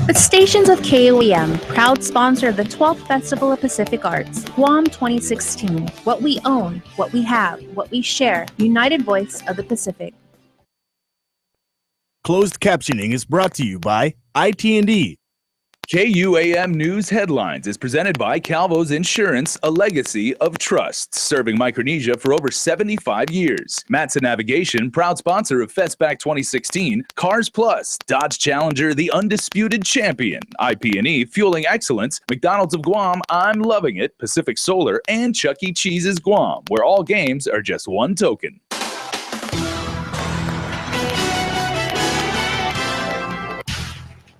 The stations of KUAM, proud sponsor of the 12th Festival of Pacific Arts, Guam 2016. What we own, what we have, what we share. United Voice of the Pacific. Closed captioning is brought to you by IT&E. KUAM News Headlines is presented by Calvo's Insurance, a legacy of trust, serving Micronesia for over 75 years. Matson Navigation, proud sponsor of Festback 2016. Cars Plus, Dodge Challenger, the undisputed champion. IP&E, fueling excellence. McDonald's of Guam, I'm loving it. Pacific Solar, and Chuck E. Cheese's Guam, where all games are just one token.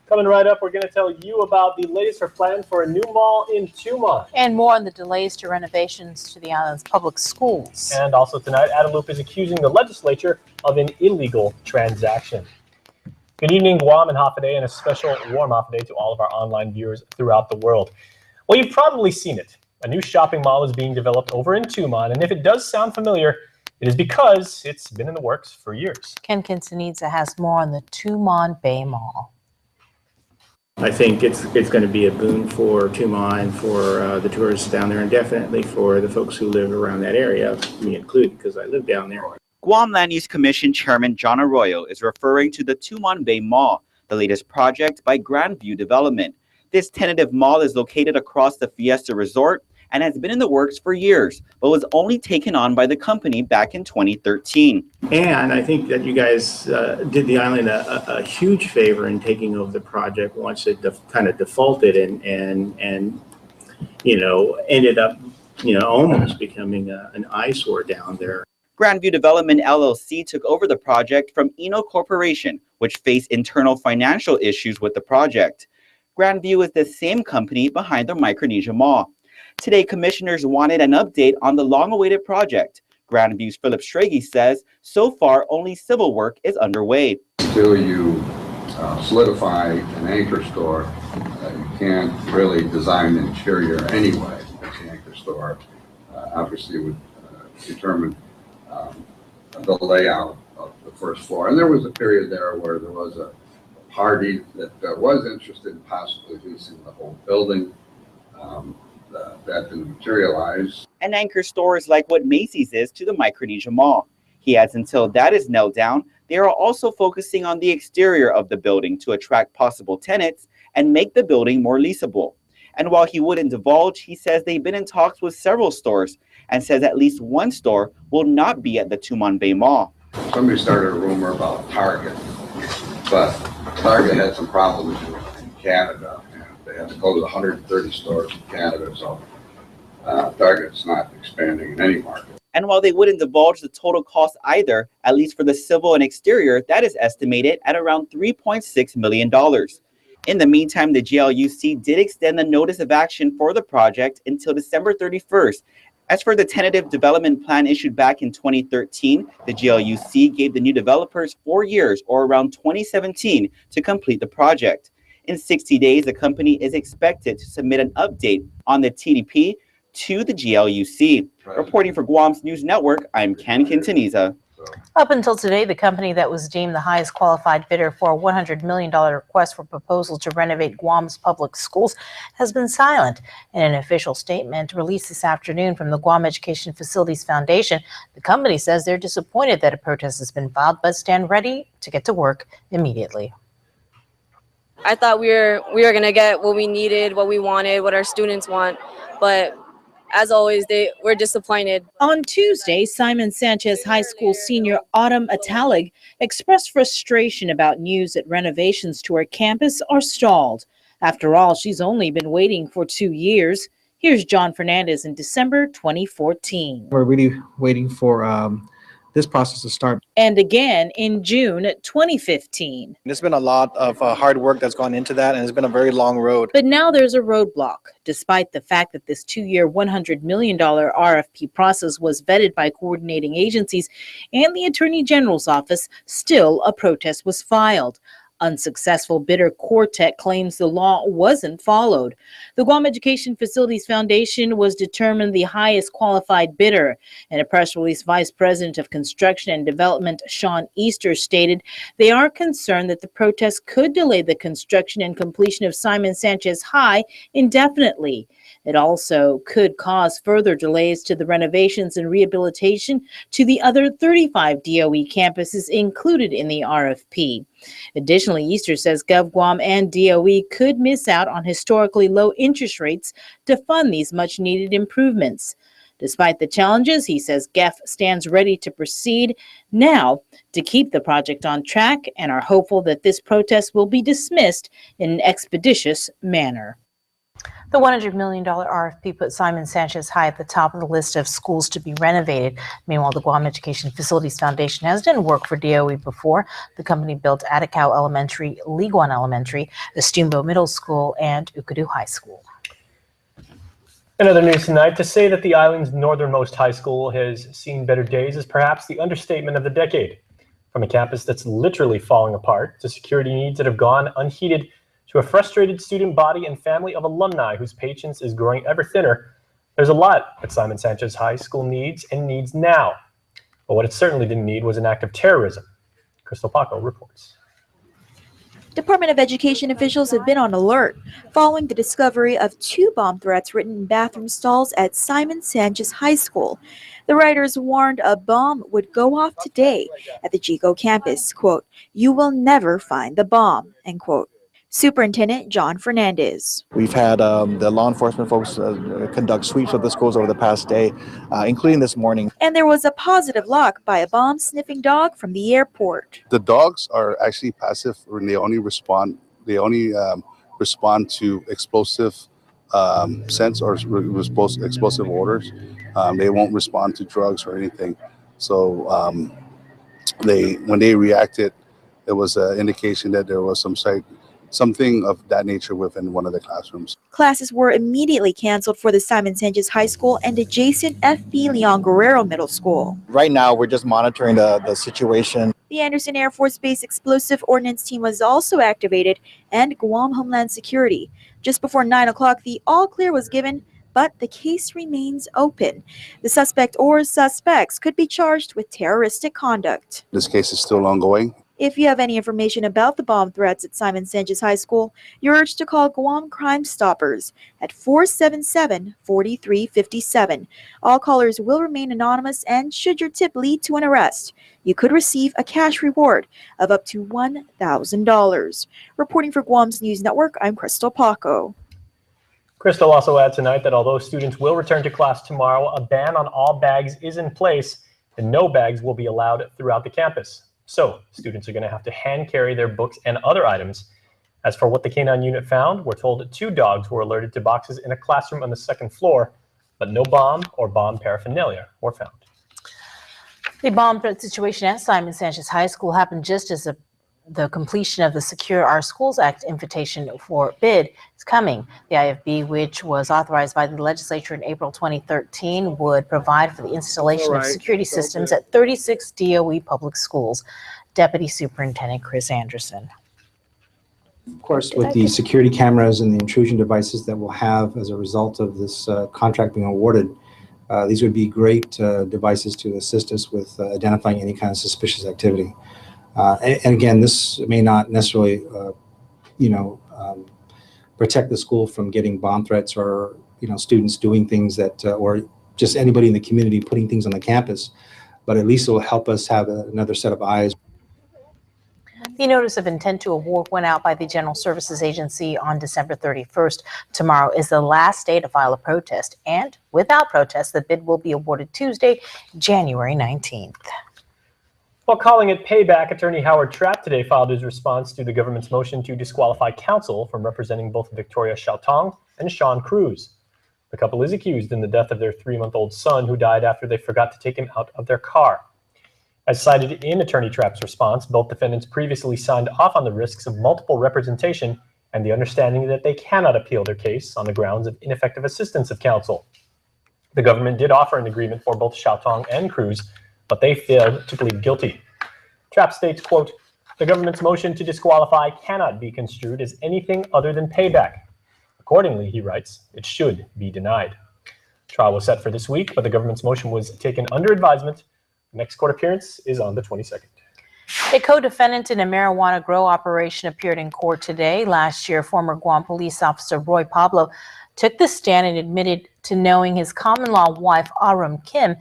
Coming right up, we're going to tell you about the latest or plan for a new mall in Tumon. And more on the delays to renovations to the island's public schools. And also tonight, Adelup is accusing the legislature of an illegal transaction. Good evening, Guam and Hafa Day, and a special warm Hafa Day to all of our online viewers throughout the world. Well, you've probably seen it. A new shopping mall is being developed over in Tumon, and if it does sound familiar, it is because it's been in the works for years. Ken Quintanilla has more on the Tumon Bay Mall. I think it's going to be a boon for Tumon, for the tourists down there, and definitely for the folks who live around that area, me included, because I live down there. Guam Land Use Commission Chairman John Arroyo is referring to the Tumon Bay Mall, the latest project by Grandview Development. This tentative mall is located across the Fiesta Resort and has been in the works for years, but was only taken on by the company back in 2013. And I think that you guys did the island a huge favor in taking over the project once it kind of defaulted and you know, ended up, you know, almost becoming an eyesore down there. Grandview Development LLC took over the project from Eno Corporation, which faced internal financial issues with the project. Grandview is the same company behind the Micronesia Mall. Today, commissioners wanted an update on the long-awaited project. Grandview's Philip Strage says so far only civil work is underway. Until you solidify an anchor store, you can't really design an interior anyway. The anchor store obviously would determine the layout of the first floor. And there was a period there where there was a party that was interested in possibly leasing the whole building. That didn't materialize. An anchor store is like what Macy's is to the Micronesia Mall. He adds until that is nailed down, they are also focusing on the exterior of the building to attract possible tenants and make the building more leasable. And while he wouldn't divulge, he says they've been in talks with several stores and says at least one store will not be at the Tumon Bay Mall. Somebody started a rumor about Target, but Target had some problems in Canada. They had to go to the 130 stores in Canada, so Target's not expanding in any market. And while they wouldn't divulge the total cost either, at least for the civil and exterior, that is estimated at around $3.6 million. In the meantime, the GLUC did extend the notice of action for the project until December 31st. As for the tentative development plan issued back in 2013, the GLUC gave the new developers 4 years, or around 2017, to complete the project. In 60 days, the company is expected to submit an update on the TDP to the GLUC. Reporting for Guam's News Network, I'm Ken Quintanilla. Up until today, the company that was deemed the highest qualified bidder for a $100 million request for proposal to renovate Guam's public schools has been silent. In an official statement released this afternoon from the Guam Education Facilities Foundation, the company says they're disappointed that a protest has been filed, but stand ready to get to work immediately. I thought we were going to get what we needed, what we wanted, what our students want, but as always, we're disappointed. On Tuesday, Simon Sanchez High School senior Autumn Atalig expressed frustration about news that renovations to her campus are stalled. After all, she's only been waiting for 2 years. Here's John Fernandez in December 2014. We're really waiting for this process to start. And again in June 2015. There's been a lot of hard work that's gone into that, and it's been a very long road. But now there's a roadblock. Despite the fact that this 2-year, $100 million RFP process was vetted by coordinating agencies and the Attorney General's office, still a protest was filed. Unsuccessful bidder Quartet claims the law wasn't followed. The Guam Education Facilities Foundation was determined the highest qualified bidder. In a press release, Vice President of Construction and Development Sean Easter stated they are concerned that the protest could delay the construction and completion of Simon Sanchez High indefinitely. It also could cause further delays to the renovations and rehabilitation to the other 35 DOE campuses included in the RFP. Additionally, Easter says GovGuam and DOE could miss out on historically low interest rates to fund these much-needed improvements. Despite the challenges, he says GEF stands ready to proceed now to keep the project on track and are hopeful that this protest will be dismissed in an expeditious manner. The $100 million RFP put Simon Sanchez High at the top of the list of schools to be renovated. Meanwhile, the Guam Education Facilities Foundation has done work for DOE before. The company built Atacao Elementary, Liguan Elementary, Estumbo Middle School, and Ukadu High School. In other news tonight, to say that the island's northernmost high school has seen better days is perhaps the understatement of the decade. From a campus that's literally falling apart to security needs that have gone unheeded, to a frustrated student body and family of alumni whose patience is growing ever thinner, there's a lot that Simon Sanchez High School needs and needs now. But what it certainly didn't need was an act of terrorism. Crystal Paco reports. Department of Education officials have been on alert following the discovery of 2 bomb threats written in bathroom stalls at Simon Sanchez High School. The writers warned a bomb would go off today at the Chico campus. Quote, "You will never find the bomb," end quote. Superintendent John Fernandez. We've had the law enforcement folks conduct sweeps of the schools over the past day, including this morning. And there was a positive lock by a bomb-sniffing dog from the airport. The dogs are actually passive, and they only respond to explosive scents or explosive orders. They won't respond to drugs or anything. So when they reacted, it was an indication that there was something of that nature within one of the classrooms. Classes were immediately canceled for the Simon Sanchez High School and adjacent FB Leon Guerrero Middle School. Right now, we're just monitoring the situation. The Anderson Air Force Base Explosive Ordnance Team was also activated, and Guam Homeland Security. Just before 9 o'clock, the all clear was given, but the case remains open. The suspect or suspects could be charged with terroristic conduct. This case is still ongoing. If you have any information about the bomb threats at Simon Sanchez High School, you're urged to call Guam Crime Stoppers at 477-4357. All callers will remain anonymous, and should your tip lead to an arrest, you could receive a cash reward of up to $1,000. Reporting for Guam's News Network, I'm Crystal Paco. Crystal also adds tonight that although students will return to class tomorrow, a ban on all bags is in place, and no bags will be allowed throughout the campus. So students are going to have to hand carry their books and other items. As for what the K-9 unit found, we're told that 2 dogs were alerted to boxes in a classroom on the 2nd floor, but no bomb or bomb paraphernalia were found. The bomb threat situation at Simon Sanchez High School happened just as the completion of the Secure Our Schools Act invitation for bid is coming. The IFB, which was authorized by the legislature in April 2013, would provide for the installation of security systems at 36 DOE public schools. Deputy Superintendent Chris Anderson. Of course, with the security cameras and the intrusion devices that we'll have as a result of this contract being awarded, these would be great devices to assist us with identifying any kind of suspicious activity. And again, this may not necessarily, protect the school from getting bomb threats or, students doing things that, or just anybody in the community putting things on the campus, but at least it will help us have another set of eyes. The notice of intent to award went out by the General Services Agency on December 31st. Tomorrow is the last day to file a protest, and without protest, the bid will be awarded Tuesday, January 19th. While calling it payback, attorney Howard Trapp today filed his response to the government's motion to disqualify counsel from representing both Victoria Xiaotong and Sean Cruz. The couple is accused in the death of their 3-month-old son, who died after they forgot to take him out of their car. As cited in attorney Trapp's response, both defendants previously signed off on the risks of multiple representation and the understanding that they cannot appeal their case on the grounds of ineffective assistance of counsel. The government did offer an agreement for both Xiaotong and Cruz, but they failed to plead guilty. Trapp states, quote, The government's motion to disqualify cannot be construed as anything other than payback. Accordingly, he writes, it should be denied. Trial was set for this week, but the government's motion was taken under advisement. The next court appearance is on the 22nd. A co-defendant in a marijuana grow operation appeared in court today. Last year, former Guam police officer Roy Pablo took the stand and admitted to knowing his common-law wife, Arum Kim,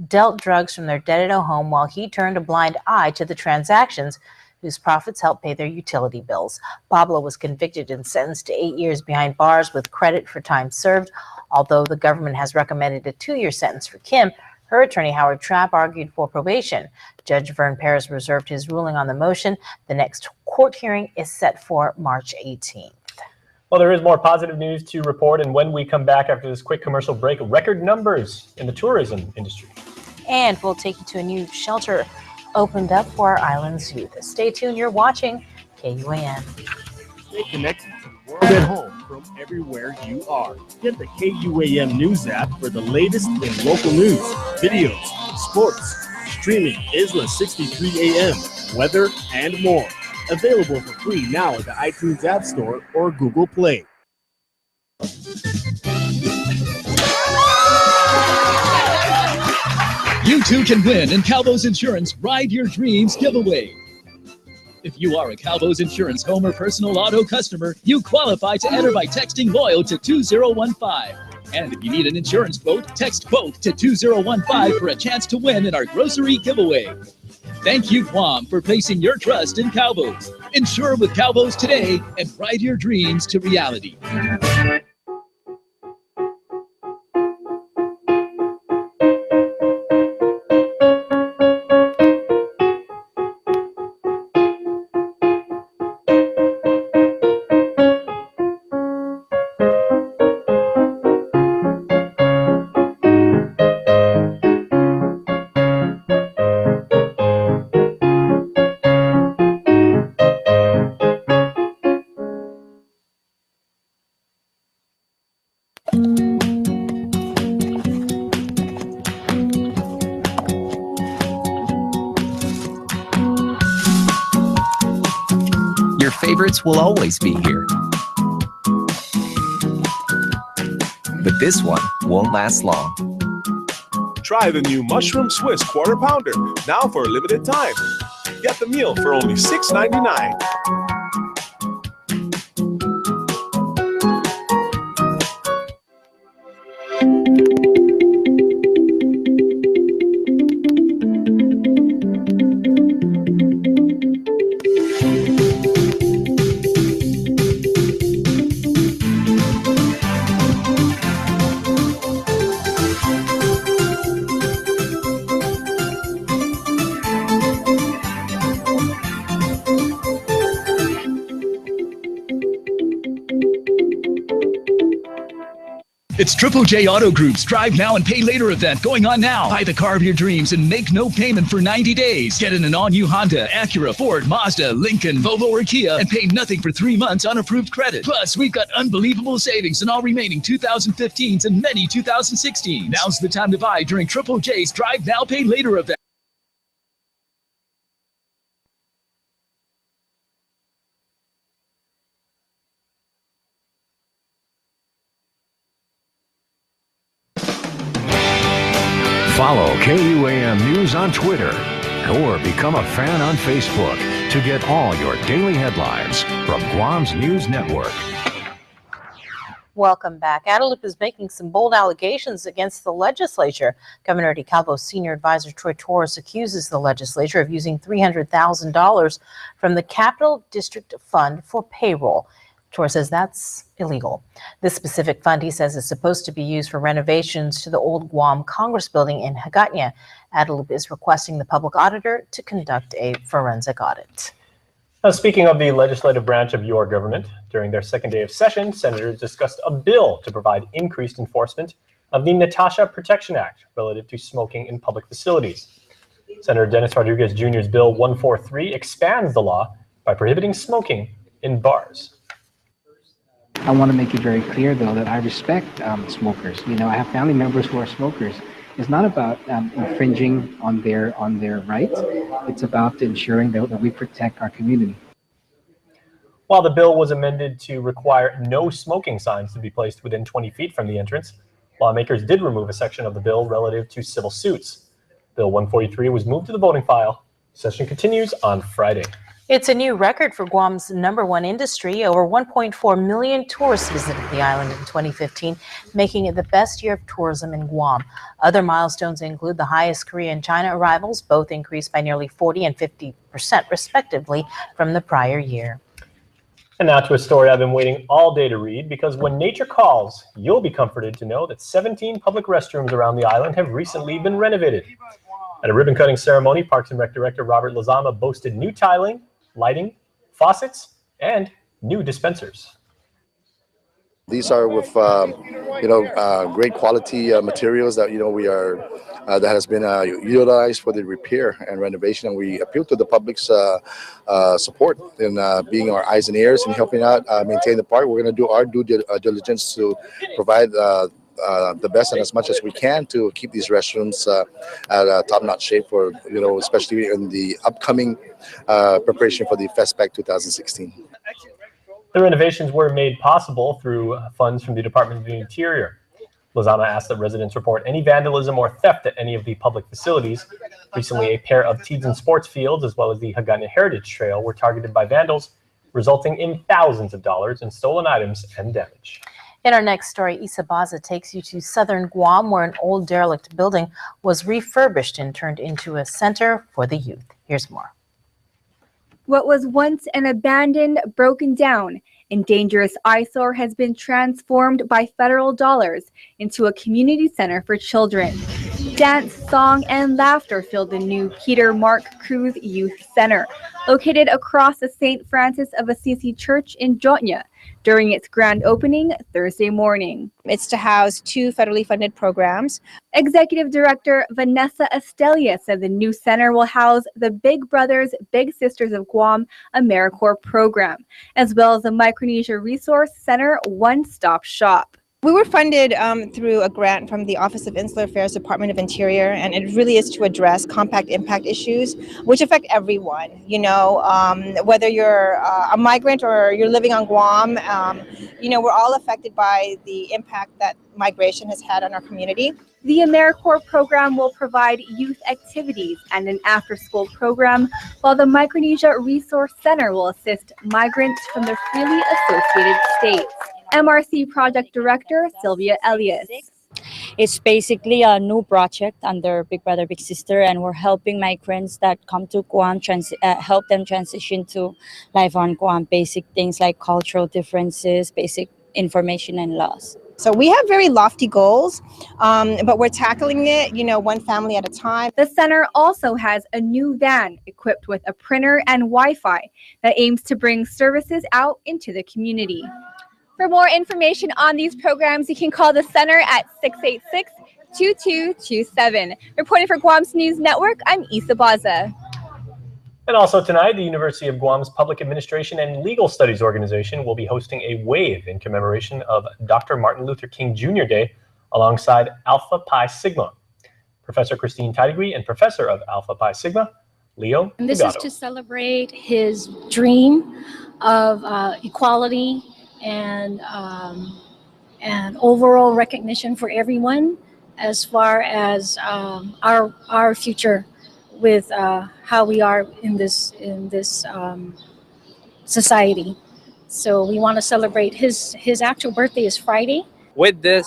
dealt drugs from their Dededo home while he turned a blind eye to the transactions whose profits helped pay their utility bills. Pablo was convicted and sentenced to 8 years behind bars with credit for time served. Although the government has recommended a 2-year sentence for Kim, her attorney Howard Trapp argued for probation. Judge Vern Perez reserved his ruling on the motion. The next court hearing is set for March 18th. Well, there is more positive news to report, and when we come back after this quick commercial break, record numbers in the tourism industry. And we'll take you to a new shelter opened up for our island's youth. Stay tuned, you're watching KUAM. Stay connected to the world at home from everywhere you are. Get the KUAM News app for the latest in local news, videos, sports, streaming, Isla 63 AM, weather, and more. Available for free now at the iTunes App Store or Google Play. You too can win in Calvo's Insurance Ride Your Dreams giveaway. If you are a Calvo's Insurance home or personal auto customer, you qualify to enter by texting LOYAL to 2015. And if you need an insurance quote, text QUOTE to 2015 for a chance to win in our grocery giveaway. Thank you, KUAM, for placing your trust in Calvo's. Insure with Calvo's today and ride your dreams to reality. Your favorites will always be here. But this one won't last long. Try the new Mushroom Swiss Quarter Pounder, now for a limited time. Get the meal for only $6.99. It's Triple J Auto Group's Drive Now and Pay Later event going on now. Buy the car of your dreams and make no payment for 90 days. Get in an all-new Honda, Acura, Ford, Mazda, Lincoln, Volvo, or Kia and pay nothing for 3 months on approved credit. Plus, we've got unbelievable savings on all remaining 2015s and many 2016s. Now's the time to buy during Triple J's Drive Now, Pay Later event. Follow KUAM News on Twitter or become a fan on Facebook to get all your daily headlines from Guam's News Network. Welcome back. Adelup is making some bold allegations against the legislature. Governor DeCalvo's senior advisor Troy Torres accuses the legislature of using $300,000 from the Capital District Fund for payroll. Torres says that's illegal. This specific fund, he says, is supposed to be used for renovations to the old Guam Congress building in Hagåtña. Adelup is requesting the public auditor to conduct a forensic audit. Now, speaking of the legislative branch of your government, during their second day of session, senators discussed a bill to provide increased enforcement of the Natasha Protection Act relative to smoking in public facilities. Senator Dennis Rodriguez Jr.'s Bill 143 expands the law by prohibiting smoking in bars. I want to make it very clear, though, that I respect smokers. You know, I have family members who are smokers, is not about infringing on their rights. It's about ensuring that we protect our community. While the bill was amended to require no smoking signs to be placed within 20 feet from the entrance, lawmakers did remove a section of the bill relative to civil suits. Bill 143 was moved to the voting file. Session continues on Friday. It's a new record for Guam's #1 industry. Over 1.4 million tourists visited the island in 2015, making it the best year of tourism in Guam. Other milestones include the highest Korean-China arrivals, both increased by nearly 40% and 50% respectively from the prior year. And now to a story I've been waiting all day to read, because when nature calls, you'll be comforted to know that 17 public restrooms around the island have recently been renovated. At a ribbon-cutting ceremony, Parks and Rec Director Robert Lozama boasted new tiling, lighting, faucets, and new dispensers. These are with great quality materials that we are that has been utilized for the repair and renovation, and we appeal to the public's support in being our eyes and ears and helping out maintain the park. We're going to do our due diligence to provide the best and as much as we can to keep these restrooms at top-notch shape for especially in the upcoming preparation for the Festback 2016. The renovations were made possible through funds from the Department of the Interior. Lozama asked that residents report any vandalism or theft at any of the public facilities. Recently, a pair of tees and sports fields, as well as the Hagana Heritage Trail, were targeted by vandals, resulting in thousands of dollars in stolen items and damage. In our next story, Isa Baza takes you to southern Guam, where an old derelict building was refurbished and turned into a center for the youth. Here's more. What was once an abandoned, broken down, and dangerous eyesore has been transformed by federal dollars into a community center for children. Dance, song, and laughter filled the new Peter Mark Cruz Youth Center, located across the St. Francis of Assisi Church in Jotnya, during its grand opening Thursday morning. It's to house 2 federally funded programs. Executive Director Vanessa Estelia said the new center will house the Big Brothers Big Sisters of Guam AmeriCorps program, as well as the Micronesia Resource Center one-stop shop. We were funded through a grant from the Office of Insular Affairs, Department of Interior, and it really is to address compact impact issues which affect everyone. Whether you're a migrant or you're living on Guam, we're all affected by the impact that migration has had on our community. The AmeriCorps program will provide youth activities and an after-school program, while the Micronesia Resource Center will assist migrants from the freely associated states. MRC Project Director Sylvia Elias. It's basically a new project under Big Brother Big Sister, and we're helping migrants that come to Guam, help them transition to life on Guam, basic things like cultural differences, basic information and laws. So we have very lofty goals, but we're tackling it, one family at a time. The center also has a new van equipped with a printer and Wi-Fi that aims to bring services out into the community. For more information on these programs, you can call the center at 686-2227. Reporting for Guam's News Network, I'm Isa Baza. And also tonight, the University of Guam's Public Administration and Legal Studies organization will be hosting a wave in commemoration of Dr. Martin Luther King Jr. Day alongside Alpha Pi Sigma. Professor Christine Taidigui and Professor of Alpha Pi Sigma, Leo And this is to celebrate his dream of equality and overall recognition for everyone as far as our future with how we are in this society. So we want to celebrate his actual birthday is Friday. With this,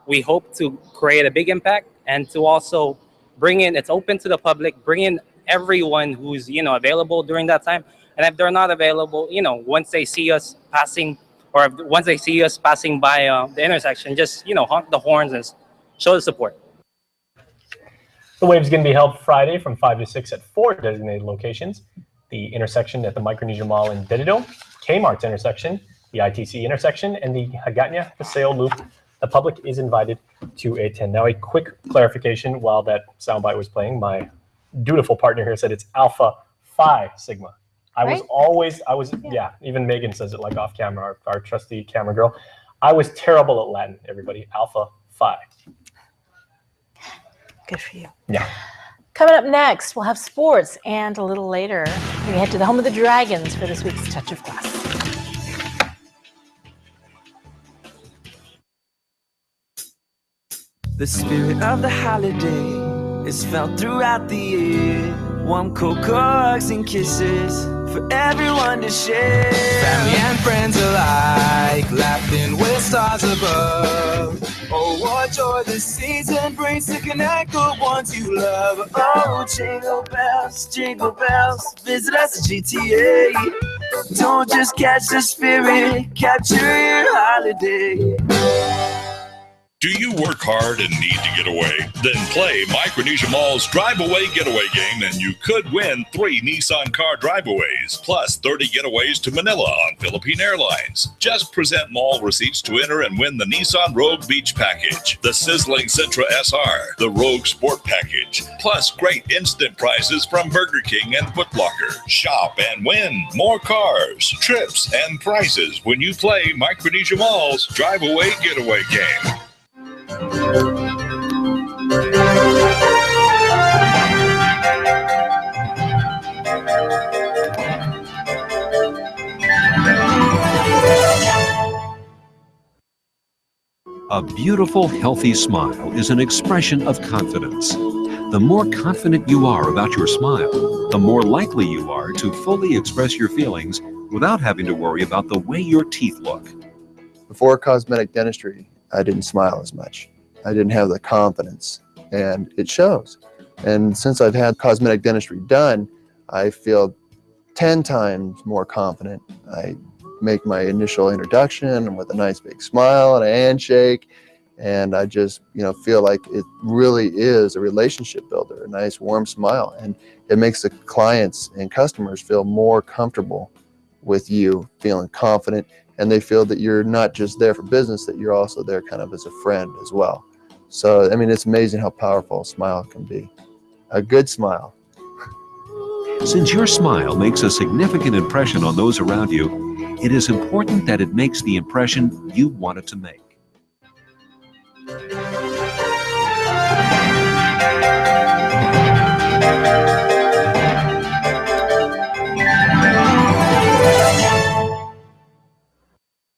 we hope to create a big impact and to also bring in, it's open to the public, bring in everyone who's available during that time. And if they're not available, once they see us passing by the intersection, just honk the horns and show the support. The wave is going to be held Friday from 5 to 6 at 4 designated locations: the intersection at the Micronesia Mall in Dedido, Kmart's intersection, the ITC intersection, and the Hagana Paseo Loop. The public is invited to attend. Now, a quick clarification while that soundbite was playing. My dutiful partner here said it's Alpha Phi Sigma. Even Megan says it like off camera, our trusty camera girl. I was terrible at Latin, everybody. Alpha Phi. Good for you. Yeah. Coming up next, we'll have sports, and a little later, we head to the home of the Dragons for this week's Touch of Class. The spirit of the holiday is felt throughout the year. Warm cocoa, hugs and kisses for everyone to share. Family and friends alike, laughing with stars above. Oh, what joy this season brings to connect the ones you love. Oh, jingle bells, visit us at GTA. Don't just catch the spirit, capture your holiday. Do you work hard and need to get away? Then play Micronesia Mall's Drive Away Getaway game and you could win 3 Nissan car driveaways, plus 30 getaways to Manila on Philippine Airlines. Just present mall receipts to enter and win the Nissan Rogue Beach Package, the sizzling Sentra SR, the Rogue Sport Package, plus great instant prizes from Burger King and Foot Locker. Shop and win more cars, trips, and prizes when you play Micronesia Mall's Drive Away Getaway game. A beautiful, healthy smile is an expression of confidence. The more confident you are about your smile, the more likely you are to fully express your feelings without having to worry about the way your teeth look. Before cosmetic dentistry, I didn't smile as much. I didn't have the confidence, and it shows. And since I've had cosmetic dentistry done, I feel 10 times more confident. I make my initial introduction with a nice big smile and a handshake, and I just feel like it really is a relationship builder, a nice warm smile, and it makes the clients and customers feel more comfortable with you, feeling confident, and they feel that you're not just there for business, that you're also there kind of as a friend as well. So, I mean, it's amazing how powerful a smile can be. A good smile. Since your smile makes a significant impression on those around you, it is important that it makes the impression you want it to make.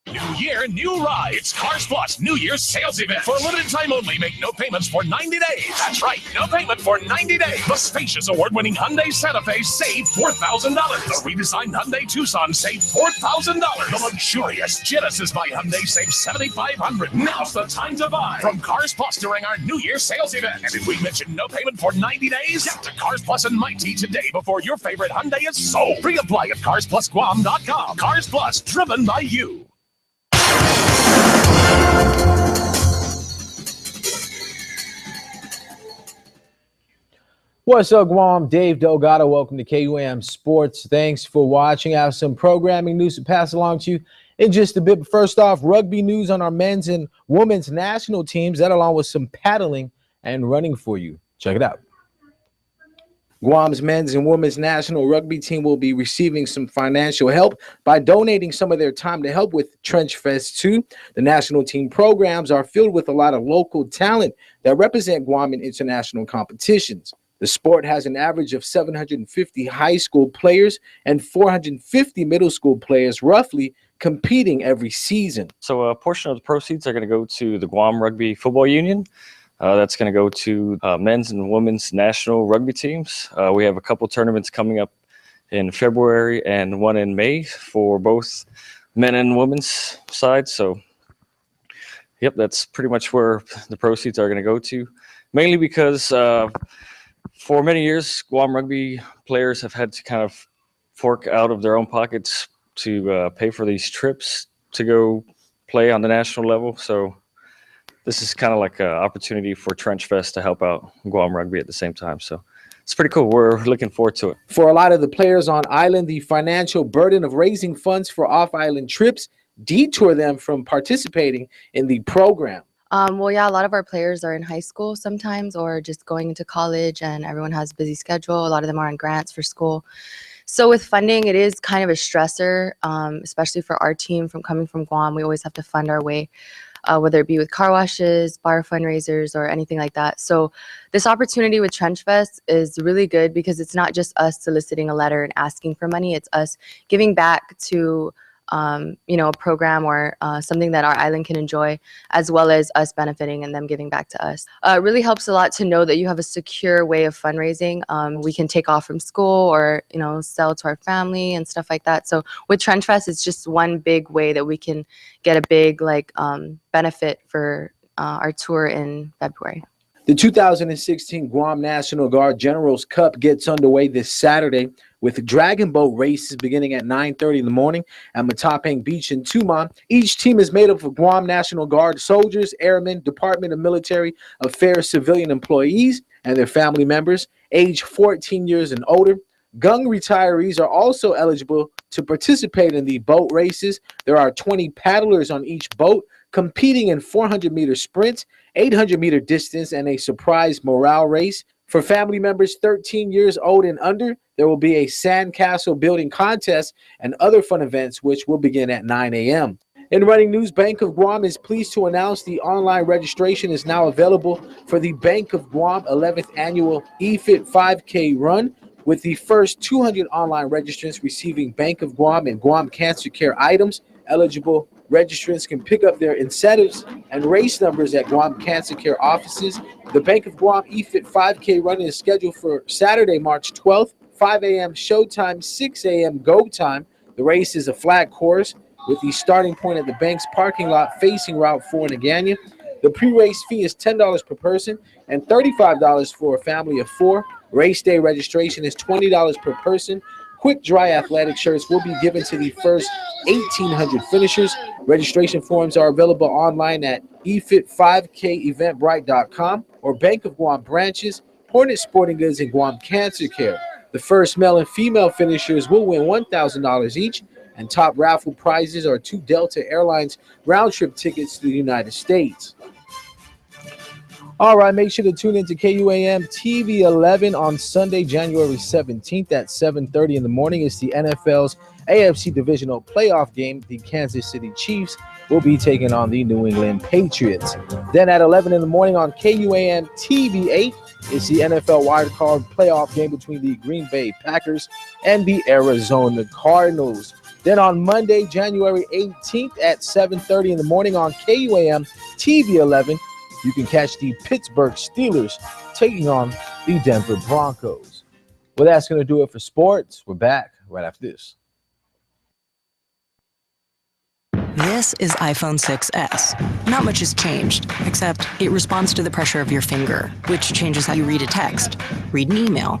New year, new ride. It's Cars Plus New Year's sales event. For a limited time only, make no payments for 90 days. That's right, no payment for 90 days. The spacious award-winning Hyundai Santa Fe saved $4,000. The redesigned Hyundai Tucson saved $4,000. The luxurious Genesis by Hyundai saved $7,500. Now's the time to buy from Cars Plus during our New Year sales event. And if we mention no payment for 90 days, get to Cars Plus and Mighty today before your favorite Hyundai is sold. Pre-apply at CarsPlusGuam.com. Cars Plus, driven by you. What's up, Guam? Dave Delgado. Welcome to KUAM Sports. Thanks for watching. I have some programming news to pass along to you in just a bit. But first off, rugby news on our men's and women's national teams, that along with some paddling and running for you. Check it out. Guam's men's and women's national rugby team will be receiving some financial help by donating some of their time to help with Trench Fest 2. The national team programs are filled with a lot of local talent that represent Guam in international competitions. The sport has an average of 750 high school players and 450 middle school players roughly competing every season. So a portion of the proceeds are going to go to the Guam Rugby Football Union. That's going to go to men's and women's national rugby teams. We have a couple tournaments coming up in February and one in May for both men and women's sides. So, yep, that's pretty much where the proceeds are going to go to. Mainly because for many years, Guam rugby players have had to kind of fork out of their own pockets to pay for these trips to go play on the national level. So this is kind of like an opportunity for Trench Fest to help out Guam Rugby at the same time. So it's pretty cool. We're looking forward to it. For a lot of the players on island, the financial burden of raising funds for off-island trips detour them from participating in the program. Well, yeah, a lot of our players are in high school sometimes or just going into college, and everyone has a busy schedule. A lot of them are on grants for school. So with funding, it is kind of a stressor, especially for our team coming from Guam. We always have to fund our way whether it be with car washes, bar fundraisers, or anything like that. So this opportunity with Trench Fest is really good because it's not just us soliciting a letter and asking for money. It's us giving back to a program or something that our island can enjoy, as well as us benefiting and them giving back to us. It really helps a lot to know that you have a secure way of fundraising. We can take off from school or, sell to our family and stuff like that. So with Trench Fest, it's just one big way that we can get a big benefit for our tour in February. The 2016 Guam National Guard Generals Cup gets underway this Saturday with dragon boat races beginning at 9:30 in the morning at Matapang Beach in Tumon. Each team is made up of Guam National Guard soldiers, airmen, Department of Military Affairs civilian employees, and their family members, age 14 years and older. Gung retirees are also eligible to participate in the boat races. There are 20 paddlers on each boat competing in 400-meter sprints, 800-meter distance, and a surprise morale race. For family members 13 years old and under, there will be a sandcastle building contest and other fun events, which will begin at 9 a.m. In running news, Bank of Guam is pleased to announce the online registration is now available for the Bank of Guam 11th Annual EFIT 5K Run, with the first 200 online registrants receiving Bank of Guam and Guam Cancer Care items. Eligible registrants can pick up their incentives and race numbers at Guam Cancer Care offices. The Bank of Guam EFIT 5K Run is scheduled for Saturday, March 12th, 5 a.m. showtime, 6 a.m. go time. The race is a flat course with the starting point at the bank's parking lot facing Route 4 in Agana. The pre-race fee is $10 per person and $35 for a family of 4. Race day registration is $20 per person. Quick dry athletic shirts will be given to the first 1,800 finishers. Registration forms are available online at efit5keventbrite.com or Bank of Guam branches, Hornet Sporting Goods, and Guam Cancer Care. The first male and female finishers will win $1,000 each, and top raffle prizes are 2 Delta Airlines round-trip tickets to the United States. All right, make sure to tune into KUAM TV 11 on Sunday, January 17th at 7:30 in the morning. It's the NFL's AFC Divisional Playoff game. The Kansas City Chiefs will be taking on the New England Patriots. Then at 11 in the morning on KUAM TV 8, it's the NFL Wildcard Playoff game between the Green Bay Packers and the Arizona Cardinals. Then on Monday, January 18th at 7:30 in the morning on KUAM TV 11, you can catch the Pittsburgh Steelers taking on the Denver Broncos. Well, that's going to do it for sports. We're back right after this. This is iPhone 6s. Not much has changed, except it responds to the pressure of your finger, which changes how you read a text, read an email,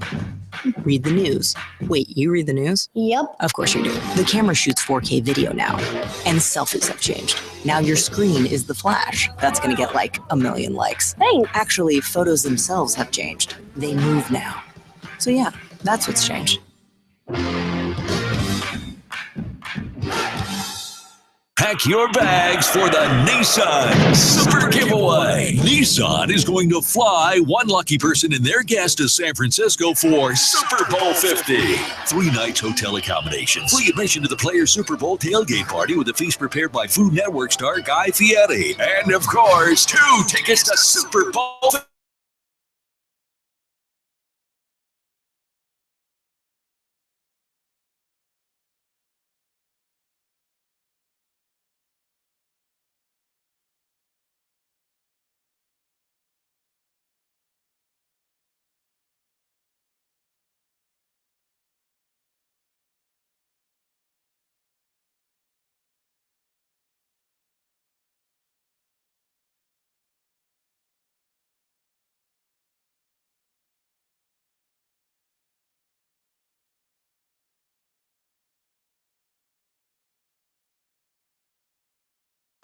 read the news. Wait, you read the news? Yep. Of course you do. The camera shoots 4K video now, and selfies have changed. Now your screen is the flash. That's gonna get like 1 million likes. Thanks. Actually, photos themselves have changed. They move now. So yeah, that's what's changed. Pack your bags for the Nissan Super Giveaway. Nissan is going to fly one lucky person and their guest to San Francisco for Super Bowl 50. 3 nights hotel accommodation, free admission to the Players Super Bowl tailgate party with a feast prepared by Food Network star Guy Fieri. And of course, 2 tickets to Super Bowl 50.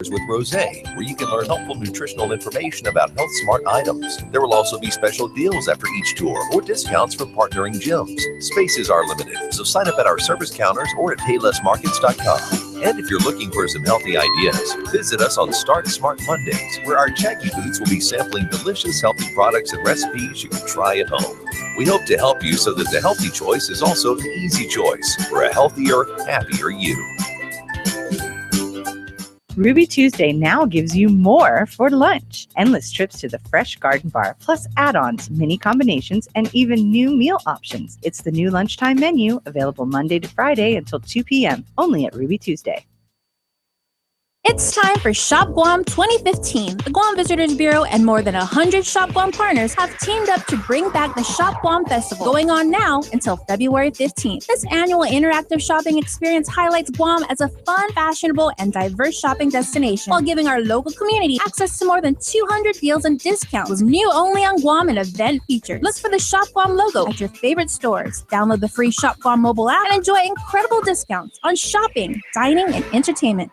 With Rosé, where you can learn helpful nutritional information about health smart items. There will also be special deals after each tour or discounts for partnering gyms. Spaces are limited, so sign up at our service counters or at paylessmarkets.com. And if you're looking for some healthy ideas, visit us on Start Smart Mondays, where our Jackie Boots will be sampling delicious healthy products and recipes you can try at home. We hope to help you so that the healthy choice is also the easy choice for a healthier, happier you. Ruby Tuesday now gives you more for lunch. Endless trips to the fresh garden bar, plus add-ons, mini combinations, and even new meal options. It's the new lunchtime menu, available Monday to Friday until 2 p.m., only at Ruby Tuesday. It's time for Shop Guam 2015. The Guam Visitors Bureau and more than 100 Shop Guam partners have teamed up to bring back the Shop Guam Festival, going on now until February 15th. This annual interactive shopping experience highlights Guam as a fun, fashionable, and diverse shopping destination, while giving our local community access to more than 200 deals and discounts, with new only on Guam and event features. Look for the Shop Guam logo at your favorite stores. Download the free Shop Guam mobile app and enjoy incredible discounts on shopping, dining, and entertainment.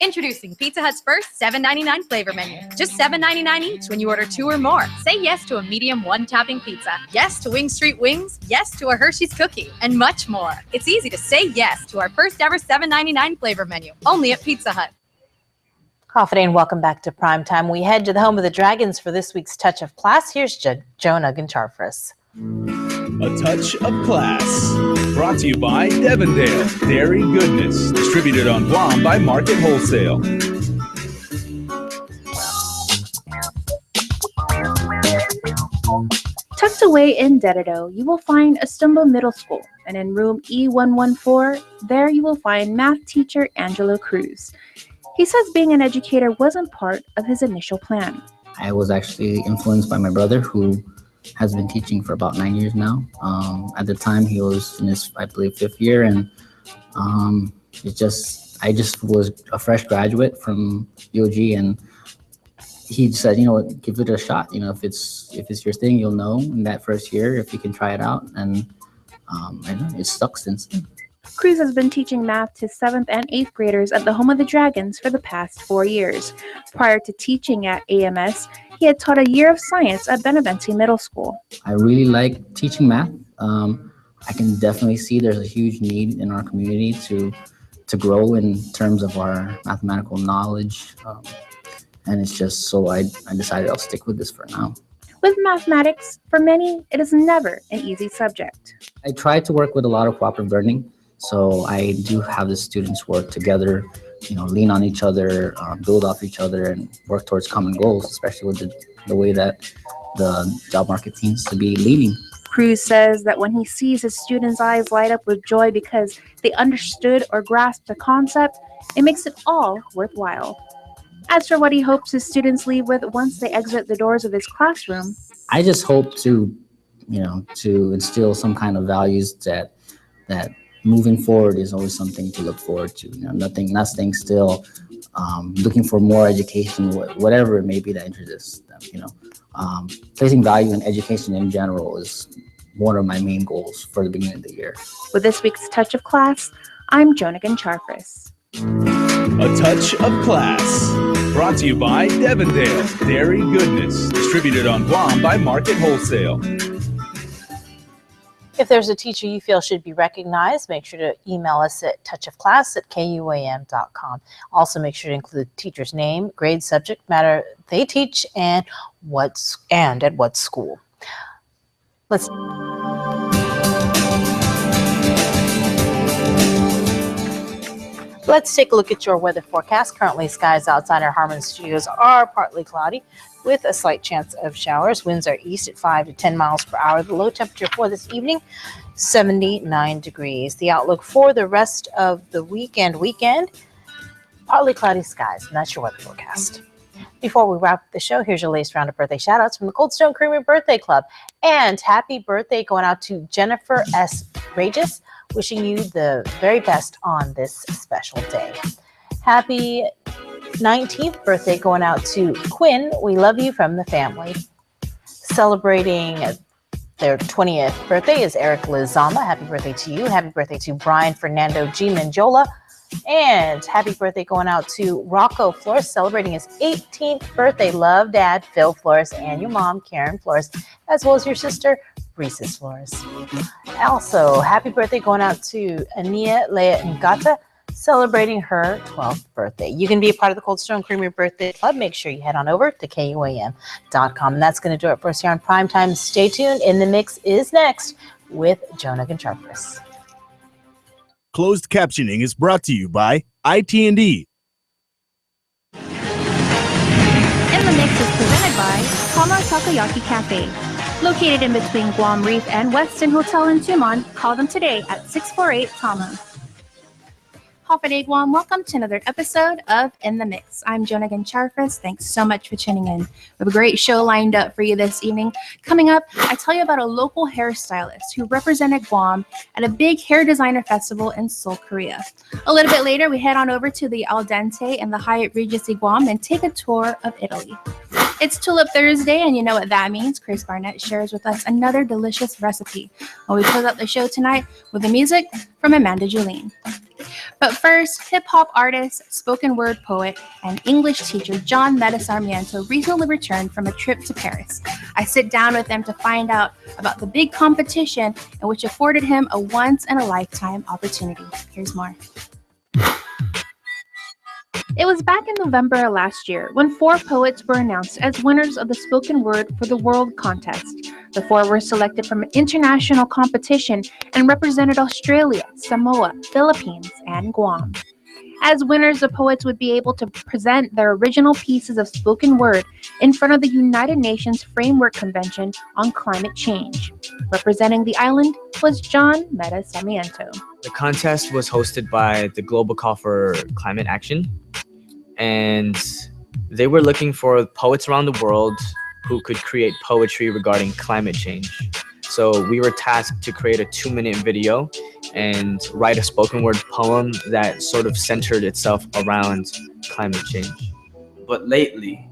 Introducing Pizza Hut's first $7.99 flavor menu. Just $7.99 each when you order 2 or more. Say yes to a medium 1-topping pizza. Yes to Wing Street Wings. Yes to a Hershey's cookie. And much more. It's easy to say yes to our first ever $7.99 flavor menu. Only at Pizza Hut. Coffee and welcome back to Primetime. We head to the home of the Dragons for this week's Touch of Class. Here's Jonah Goncharfris. A Touch of Class, brought to you by Devondale Dairy Goodness, distributed on Guam by Market Wholesale. Tucked away in Dededo, you will find Estumbo Middle School, and in room E114, there you will find math teacher Angelo Cruz. He says being an educator wasn't part of his initial plan. I was actually influenced by my brother, who has been teaching for about 9 years now. At the time, he was in his, I believe, 5th year, and I just was a fresh graduate from UOG, and he said, you know what, give it a shot. You know, if it's your thing, you'll know in that first year if you can try it out, and I don't know, it's stuck since then. Cruz has been teaching math to 7th and 8th graders at the home of the Dragons for the past 4 years. Prior to teaching at AMS, he had taught a year of science at Benavente Middle School. I really like teaching math. I can definitely see there's a huge need in our community to grow in terms of our mathematical knowledge. And it's just so I decided I'll stick with this for now. With mathematics, for many, it is never an easy subject. I try to work with a lot of cooperative learning. So I do have the students work together, you know, lean on each other, build off each other, and work towards common goals, especially with the way that the job market seems to be leading. Cruz says that when he sees his students' eyes light up with joy because they understood or grasped a concept, it makes it all worthwhile. As for what he hopes his students leave with once they exit the doors of his classroom, I just hope to instill some kind of values that moving forward is always something to look forward to. You know, not staying still, looking for more education, whatever it may be that interests them. You know, placing value in education in general is one of my main goals for the beginning of the year. With this week's Touch of Class, I'm Jonah Goncharfris. A Touch of Class, brought to you by Devondale Dairy Goodness, distributed on Guam by Market Wholesale. If there's a teacher you feel should be recognized, make sure to email us at touchofclass@kuam.com. Also, make sure to include the teacher's name, grade, subject matter they teach, and at what school. Let's take a look at your weather forecast. Currently, skies outside our Harmon Studios are partly cloudy with a slight chance of showers. Winds are east at 5 to 10 miles per hour. The low temperature for this evening, 79 degrees. The outlook for the rest of the weekend, partly cloudy skies. And that's your weather forecast. Before we wrap up the show, here's your latest round of birthday shout-outs from the Cold Stone Creamery Birthday Club. And happy birthday going out to Jennifer S. Regis, wishing you the very best on this special day. Happy 19th birthday going out to Quinn. We love you from the family. Celebrating their 20th birthday is Eric Lizama. Happy birthday to you. Happy birthday to Brian Fernando G. Manjola. And happy birthday going out to Rocco Flores, celebrating his 18th birthday. Love, Dad, Phil Flores, and your mom, Karen Flores, as well as your sister, Reese's Flores. Also, happy birthday going out to Ania Leah Ngata, celebrating her 12th birthday. You can be a part of the Cold Stone Creamery Birthday Club. Make sure you head on over to KUAM.com. And that's going to do it for us here on Primetime. Stay tuned. In the Mix is next with Jonah Goncharfris. Closed captioning is brought to you by IT&E. by Tama Takoyaki Cafe. Located in between Guam Reef and Westin Hotel in Tumon, call them today at 648 Tama. Hapaday Guam, welcome to another episode of In the Mix. I'm Jonah Charfus. Thanks so much for tuning in. We have a great show lined up for you this evening. Coming up, I tell you about a local hairstylist who represented Guam at a big hair designer festival in Seoul, Korea. A little bit later, we head on over to the Al Dente and the Hyatt Regency Guam and take a tour of Italy. It's Tulip Thursday, and you know what that means. Chris Barnett shares with us another delicious recipe. And we close out the show tonight with the music from Amanda Julene. But first, hip-hop artist, spoken word poet, and English teacher John Meta Sarmiento recently returned from a trip to Paris. I sit down with him to find out about the big competition and which afforded him a once-in-a-lifetime opportunity. Here's more. It was back in November last year when 4 poets were announced as winners of the Spoken Word for the World contest. The 4 were selected from an international competition and represented Australia, Samoa, Philippines, and Guam. As winners, the poets would be able to present their original pieces of spoken word in front of the United Nations Framework Convention on Climate Change. Representing the island was John Meta Sarmiento. The contest was hosted by the Global Call for Climate Action, and they were looking for poets around the world who could create poetry regarding climate change. So we were tasked to create a 2-minute video and write a spoken word poem that sort of centered itself around climate change. But lately,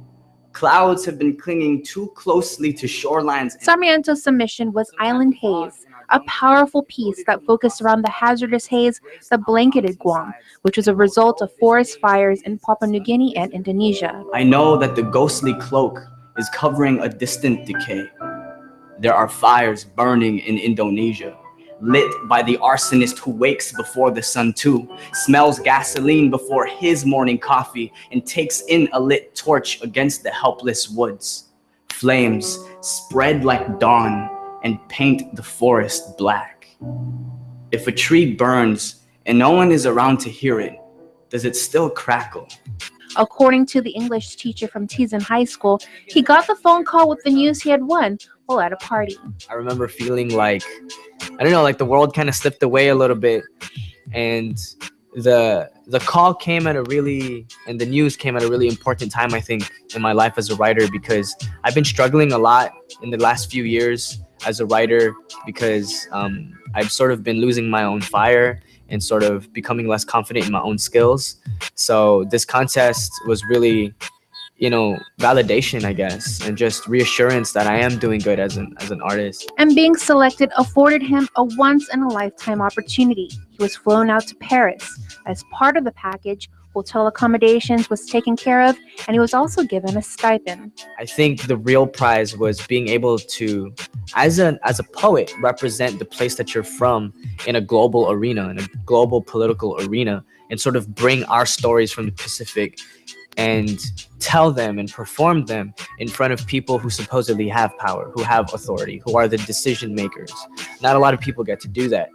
clouds have been clinging too closely to shorelines. Sarmiento's submission was Island Haze, a powerful piece that focused around the hazardous haze that blanketed Guam, which was a result of forest fires in Papua New Guinea and Indonesia. I know that the ghostly cloak is covering a distant decay. There are fires burning in Indonesia, lit by the arsonist who wakes before the sun too, smells gasoline before his morning coffee, and takes in a lit torch against the helpless woods. Flames spread like dawn and paint the forest black. If a tree burns and no one is around to hear it, does it still crackle? According to the English teacher from Teason High School, he got the phone call with the news he had won while at a party. I remember feeling like, I don't know, like the world kind of slipped away a little bit, and the call came at a really, and the news came at a really important time, I think, in my life as a writer, because I've been struggling a lot in the last few years as a writer, because I've sort of been losing my own fire and sort of becoming less confident in my own skills. So this contest was really, you know, validation, I guess, and just reassurance that I am doing good as an artist. And being selected afforded him a once-in-a-lifetime opportunity. He was flown out to Paris. As part of the package, hotel accommodations was taken care of, and he was also given a stipend. I think the real prize was being able to, as a poet, represent the place that you're from in a global arena, in a global political arena, and sort of bring our stories from the Pacific and tell them and perform them in front of people who supposedly have power, who have authority, who are the decision makers. Not a lot of people get to do that.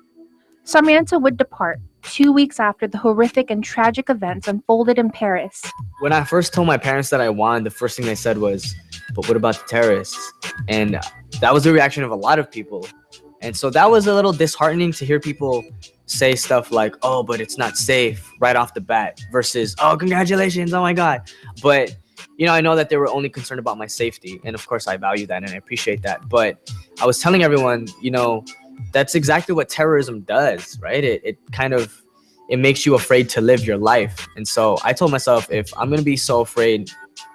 Sarmiento would depart 2 weeks after the horrific and tragic events unfolded in Paris. When I first told my parents that I won, the first thing they said was, "But what about the terrorists?" And that was the reaction of a lot of people. And so that was a little disheartening to hear people say stuff like, "Oh, but it's not safe," right off the bat, versus, "Oh, congratulations, oh my God." But, you know, I know that they were only concerned about my safety. And of course, I value that and I appreciate that. But I was telling everyone, you know, that's exactly what terrorism does, right? It makes you afraid to live your life. And so I told myself, if I'm going to be so afraid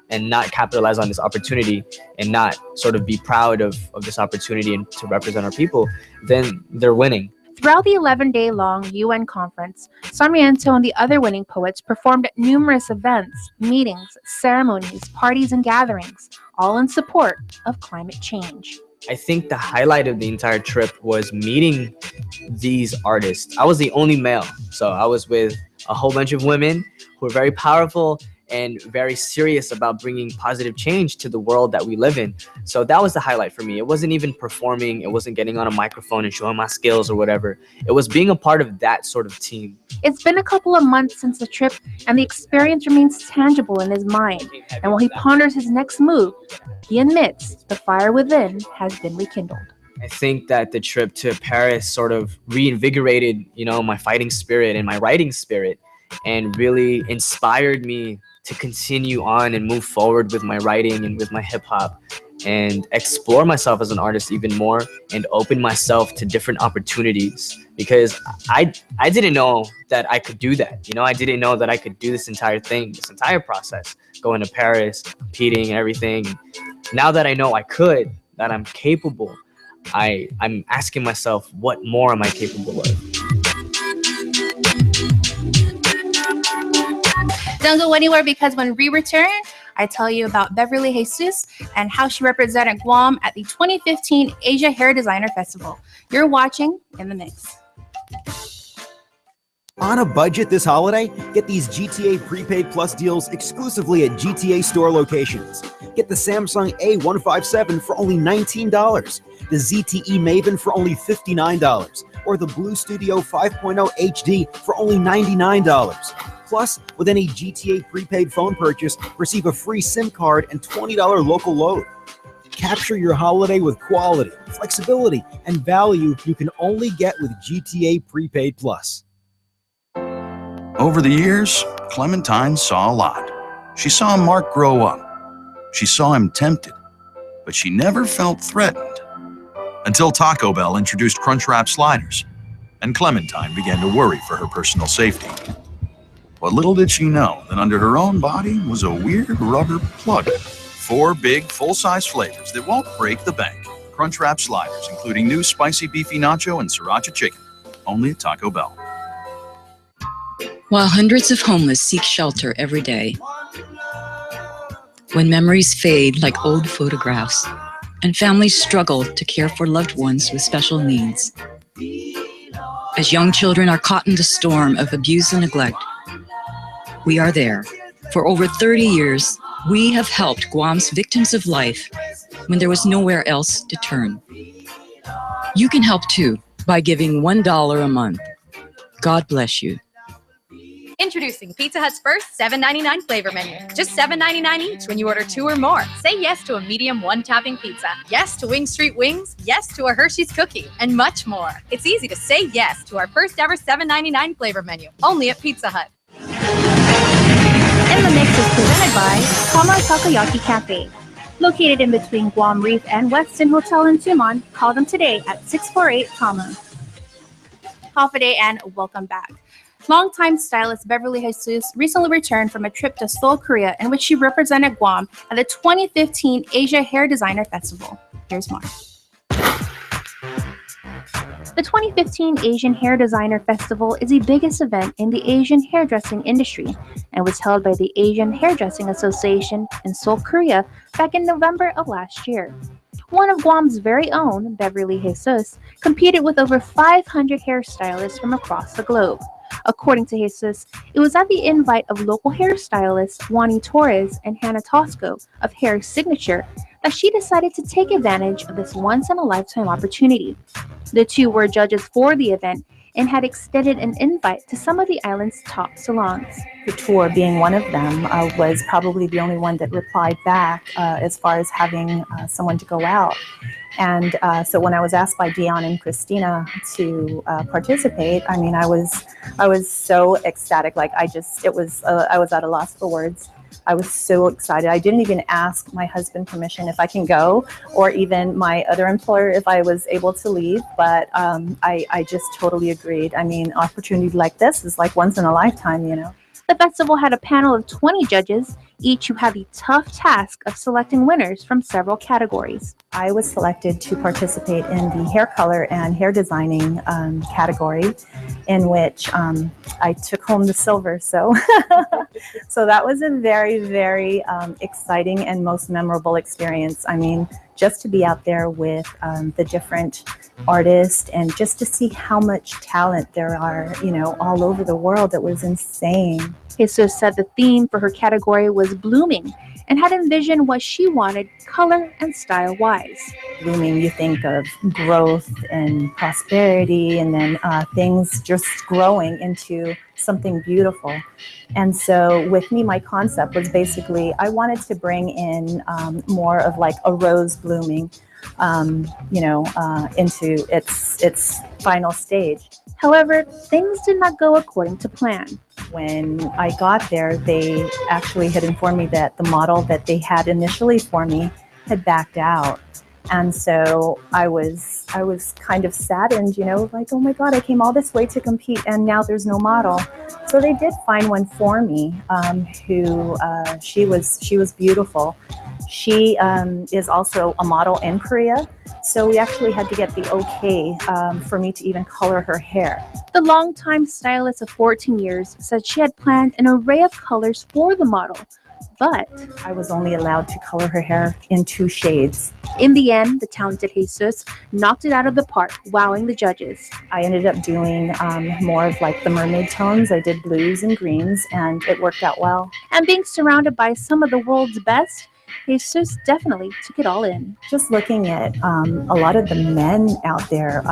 and not capitalize on this opportunity and not sort of be proud of this opportunity and to represent our people, then they're winning. Throughout the 11-day-long UN conference, Sarmiento and the other winning poets performed at numerous events, meetings, ceremonies, parties, and gatherings, all in support of climate change. I think the highlight of the entire trip was meeting these artists. I was the only male, so I was with a whole bunch of women who were very powerful and very serious about bringing positive change to the world that we live in. So that was the highlight for me. It wasn't even performing. It wasn't getting on a microphone and showing my skills or whatever. It was being a part of that sort of team. It's been a couple of months since the trip, and the experience remains tangible in his mind. And while he ponders his next move, he admits the fire within has been rekindled. I think that the trip to Paris sort of reinvigorated, my fighting spirit and my writing spirit, and really inspired me to continue on and move forward with my writing and with my hip hop and explore myself as an artist even more and open myself to different opportunities, because I didn't know that I could do that. I didn't know that I could do this entire thing, this entire process, going to Paris, competing and everything. Now that I know I could, that I'm capable, I'm asking myself, what more am I capable of? Don't go anywhere, because when we return, I tell you about Beverly Jesus and how she represented Guam at the 2015 Asia Hair Designer Festival. You're watching In the Mix. On a budget this holiday? Get these GTA Prepaid Plus deals exclusively at GTA store locations. Get the Samsung A157 for only $19, the ZTE Maven for only $59, or the Blue Studio 5.0 HD for only $99. Plus, with any GTA prepaid phone purchase, receive a free SIM card and $20 local load. Capture your holiday with quality, flexibility, and value you can only get with GTA Prepaid Plus. Over the years, Clementine saw a lot. She saw Mark grow up. She saw him tempted, but she never felt threatened. Until Taco Bell introduced Crunchwrap sliders, and Clementine began to worry for her personal safety. But little did she know that under her own body was a weird rubber plug. 4 big, full-size flavors that won't break the bank. Crunchwrap sliders, including new spicy beefy nacho and sriracha chicken. Only at Taco Bell. While hundreds of homeless seek shelter every day, when memories fade like old photographs, and families struggle to care for loved ones with special needs, as young children are caught in the storm of abuse and neglect, we are there. For over 30 years, we have helped Guam's victims of life when there was nowhere else to turn. You can help too by giving $1 a month. God bless you. Introducing Pizza Hut's first $7.99 flavor menu. Just $7.99 each when you order 2 or more. Say yes to a medium 1-topping pizza. Yes to Wing Street Wings. Yes to a Hershey's cookie. And much more. It's easy to say yes to our first ever $7.99 flavor menu. Only at Pizza Hut. In the Mix is presented by Kama Takoyaki Cafe. Located in between Guam Reef and Westin Hotel in Tumon, call them today at 648-KAMA. Hafa day and welcome back. Longtime stylist Beverly Jesus recently returned from a trip to Seoul, Korea, in which she represented Guam at the 2015 Asia Hair Designer Festival. Here's more. The 2015 Asian Hair Designer Festival is the biggest event in the Asian hairdressing industry and was held by the Asian Hairdressing Association in Seoul, Korea back in November of last year. One of Guam's very own, Beverly Jesus, competed with over 500 hairstylists from across the globe. According to Jesus, it was at the invite of local hairstylists Wani Torres and Hannah Tosco of Hair Signature that she decided to take advantage of this once-in-a-lifetime opportunity. The two were judges for the event and had extended an invite to some of the island's top salons. Couture, being one of them, was probably the only one that replied back as far as having someone to go out. And so when I was asked by Dion and Christina to participate, I mean, I was so ecstatic. Like I was at a loss for words. I was so excited. I didn't even ask my husband permission if I can go, or even my other employer if I was able to leave. But I just totally agreed. I mean, opportunity like this is like once in a lifetime, you know. The festival had a panel of 20 judges, Each who had the tough task of selecting winners from several categories. I was selected to participate in the hair color and hair designing category, in which I took home the silver. So, so that was a very, very exciting and most memorable experience. I mean, just to be out there with the different artists and just to see how much talent there are, you know, all over the world. It was insane. Jesus said the theme for her category was blooming and had envisioned what she wanted color and style wise. Blooming, you think of growth and prosperity, and then things just growing into something beautiful. And so with me, my concept was basically I wanted to bring in more of like a rose blooming, you know, into its final stage. However, things did not go according to plan. When I got there, they actually had informed me that the model that they had initially for me had backed out. And so I was kind of saddened, you know, like, oh my God, I came all this way to compete and now there's no model. So they did find one for me, who she was beautiful. She is also a model in Korea. So we actually had to get the okay for me to even color her hair. The longtime stylist of 14 years said she had planned an array of colors for the model, but I was only allowed to color her hair in 2 shades. In the end, the talented Jesus knocked it out of the park, wowing the judges. I ended up doing more of like the mermaid tones. I did blues and greens, and it worked out well. And being surrounded by some of the world's best, Jesus definitely took it all in. Just looking at a lot of the men out there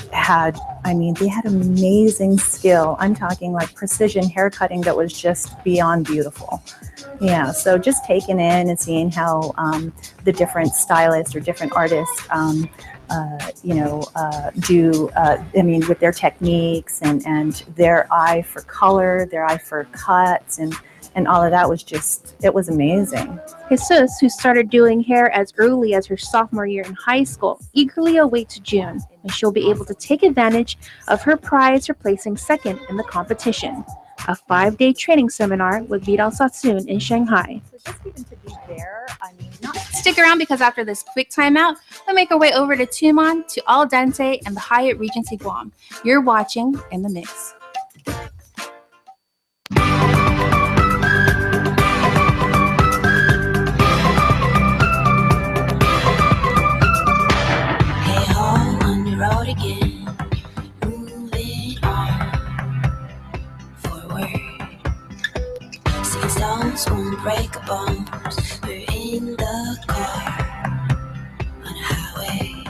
they had amazing skill. I'm talking like precision hair cutting that was just beyond beautiful. Yeah, so just taking in and seeing how the different stylists or different artists, with their techniques and their eye for color, their eye for cuts, and all of that was just, it was amazing. Jesus, who started doing hair as early as her sophomore year in high school, eagerly awaits June, and she'll be able to take advantage of her prize for placing second in the competition. A 5-day training seminar with Vidal Sassoon in Shanghai. So just even to be there, Stick around because after this quick timeout, we'll make our way over to Tumon, to Al Dente, and the Hyatt Regency Guam. You're watching In the Mix. Road again, moving on forward. 6 stones won't break a bones. We're in the car on a highway.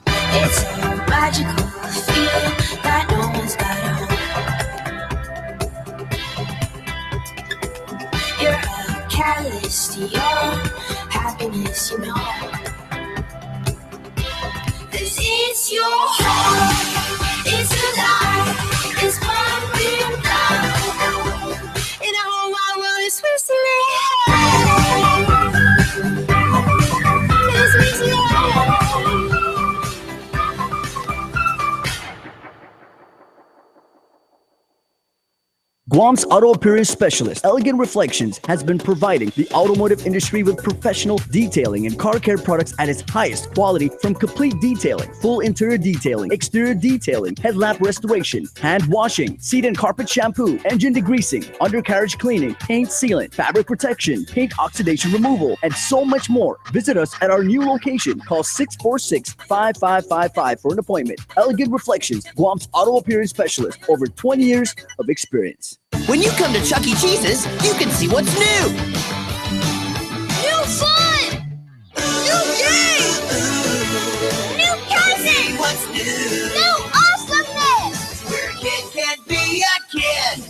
It's a magical feeling that no one's got home. You're a catalyst to your happiness, you know. This is your home, it's alive, it's pumping blood. In a whole wide world, it's Guam's auto appearance specialist, Elegant Reflections, has been providing the automotive industry with professional detailing and car care products at its highest quality, from complete detailing, full interior detailing, exterior detailing, headlamp restoration, hand washing, seat and carpet shampoo, engine degreasing, undercarriage cleaning, paint sealant, fabric protection, paint oxidation removal, and so much more. Visit us at our new location. Call 646-5555 for an appointment. Elegant Reflections, Guam's auto appearance specialist, over 20 years of experience. When you come to Chuck E. Cheese's, you can see what's new. New fun! New games! New cousins! What's new? New awesomeness! Where a kid can't be a kid!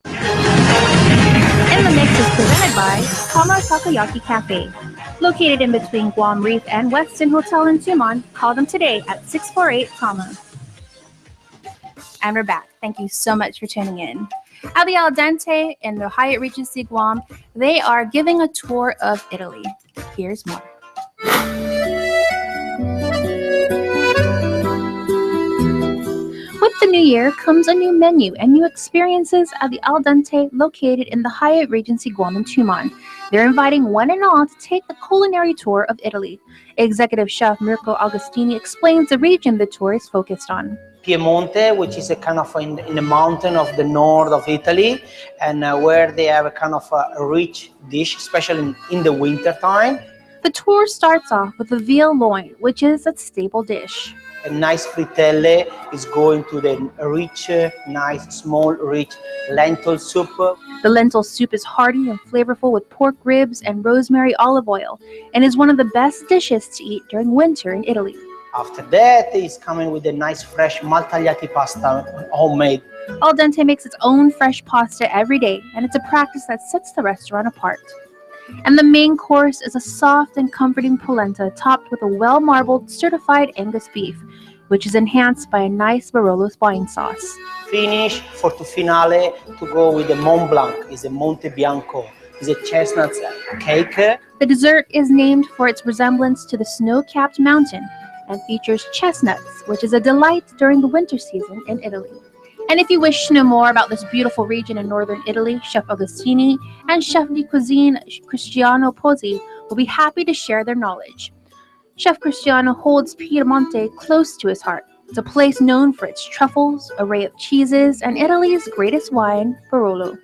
In the Mix is presented by Kama Takoyaki Cafe. Located in between Guam Reef and Westin Hotel in Tumon, call them today at 648-KAMA. And we're back. Thank you so much for tuning in. At the Al Dente in the Hyatt Regency Guam, they are giving a tour of Italy. Here's more. With the new year comes a new menu and new experiences at the Al Dente located in the Hyatt Regency Guam in Tumon. They're inviting one and all to take a culinary tour of Italy. Executive Chef Mirko Agostini explains the region the tour is focused on. Piemonte, which is a kind of in the mountain of the north of Italy, and where they have a kind of a rich dish, especially in the winter time. The tour starts off with the veal loin, which is a staple dish. A nice fritelle is going to the rich, nice, small, rich lentil soup. The lentil soup is hearty and flavorful with pork ribs and rosemary olive oil, and is one of the best dishes to eat during winter in Italy. After that, it's coming with a nice fresh maltagliati pasta, homemade. Al Dente makes its own fresh pasta every day, and it's a practice that sets the restaurant apart. And the main course is a soft and comforting polenta topped with a well-marbled certified Angus beef, which is enhanced by a nice Barolo's wine sauce. Finish for the finale to go with the Mont Blanc, is a Monte Bianco, is a chestnut cake. The dessert is named for its resemblance to the snow-capped mountain and features chestnuts, which is a delight during the winter season in Italy. And if you wish to know more about this beautiful region in northern Italy, Chef Agostini and Chef de Cuisine Cristiano Pozzi will be happy to share their knowledge. Chef Cristiano holds Piemonte close to his heart. It's a place known for its truffles, array of cheeses, and Italy's greatest wine, Barolo.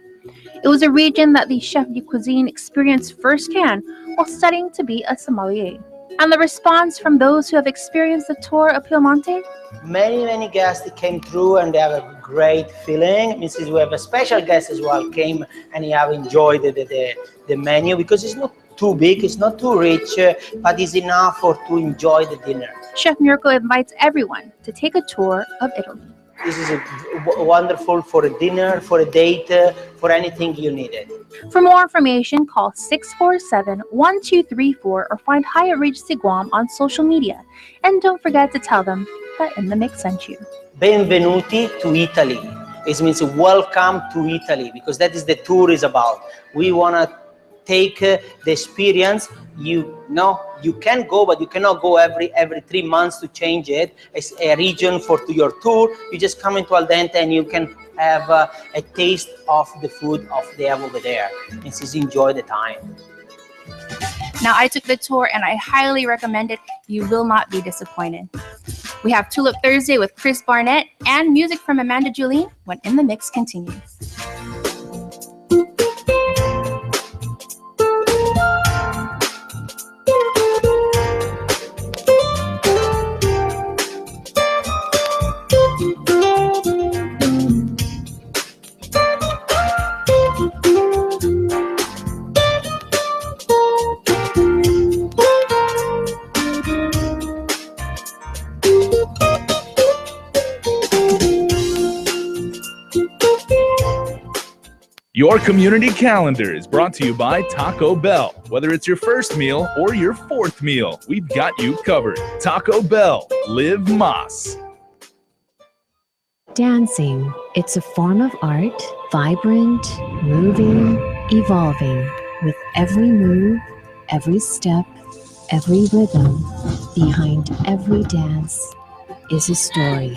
It was a region that the Chef de Cuisine experienced firsthand while studying to be a sommelier. And the response from those who have experienced the tour of Piemonte? Many guests came through and they have a great feeling. We have a special guest as well came and he have enjoyed the menu because it's not too big, it's not too rich, but it's enough to enjoy the dinner. Chef Mirko invites everyone to take a tour of Italy. This is wonderful for a dinner, for a date, for anything you needed. For more information, call 647-1234 or find Hyatt Regency Guam on social media. And don't forget to tell them that In the Mix sent you. Benvenuti to Italy. It means welcome to Italy because that is the tour is about. We want to take the experience. You can go, but you cannot go every 3 months to change it. It's a region for your tour. You just come into Al Dente and you can have a taste of the food they have over there. And just enjoy the time. Now, I took the tour and I highly recommend it. You will not be disappointed. We have Tulip Thursday with Chris Barnett and music from Amanda Julien when In the Mix continues. Your community calendar is brought to you by Taco Bell. Whether it's your first meal or your fourth meal, we've got you covered. Taco Bell, live Más. Dancing. It's a form of art, vibrant, moving, evolving. With every move, every step, every rhythm, behind every dance is a story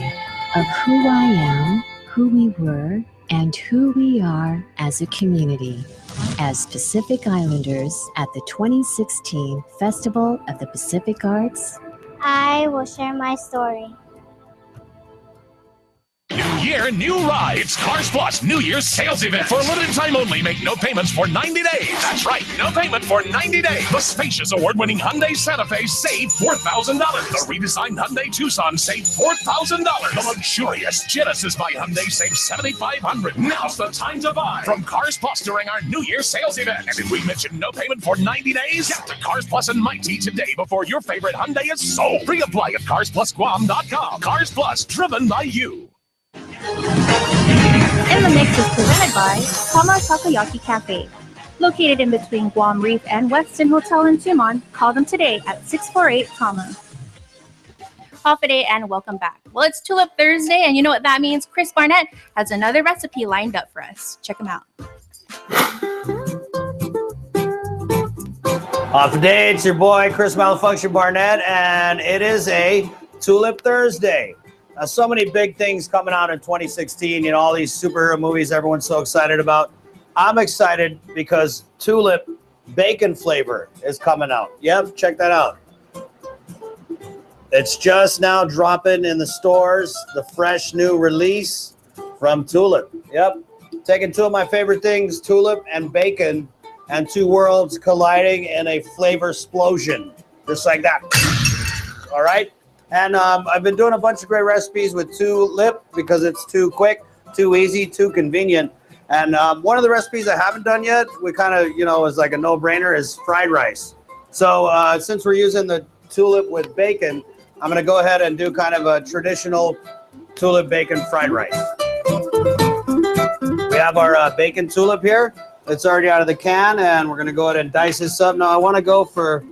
of who I am, who we were, and who we are as a community, as Pacific Islanders at the 2016 Festival of the Pacific Arts. I will share my story. New year, new ride. It's Cars Plus New Year's sales event. For a limited time only, make no payments for 90 days. That's right, no payment for 90 days. The spacious award-winning Hyundai Santa Fe saved $4,000. The redesigned Hyundai Tucson saved $4,000. The luxurious Genesis by Hyundai saved $7,500. Now's the time to buy from Cars Plus during our New Year's sales event. And if we mention no payment for 90 days, get to Cars Plus and Mighty today before your favorite Hyundai is sold. Pre-apply at CarsPlusGuam.com. Cars Plus, driven by you. In the Mix is presented by Tama Takoyaki Cafe. Located in between Guam Reef and Westin Hotel in Tumon, call them today at 648-TAMA. Off day and welcome back. Well, it's Tulip Thursday, and you know what that means. Chris Barnett has another recipe lined up for us. Check him out. Off today, it's your boy, Chris Malfunction Barnett, and it is a Tulip Thursday. So many big things coming out in 2016. You know, all these superhero movies everyone's so excited about. I'm excited because Tulip bacon flavor is coming out. Yep, check that out. It's just now dropping in the stores. The fresh new release from Tulip. Yep, taking two of my favorite things, Tulip and bacon, and two worlds colliding in a flavor explosion, just like that. All right. And I've been doing a bunch of great recipes with Tulip because it's too quick, too easy, too convenient. And one of the recipes I haven't done yet, we kind of, you know, is like a no-brainer, is fried rice. So since we're using the Tulip with bacon, I'm going to go ahead and do kind of a traditional Tulip bacon fried rice. We have our bacon Tulip here. It's already out of the can, and we're going to go ahead and dice this up. Now I want to go for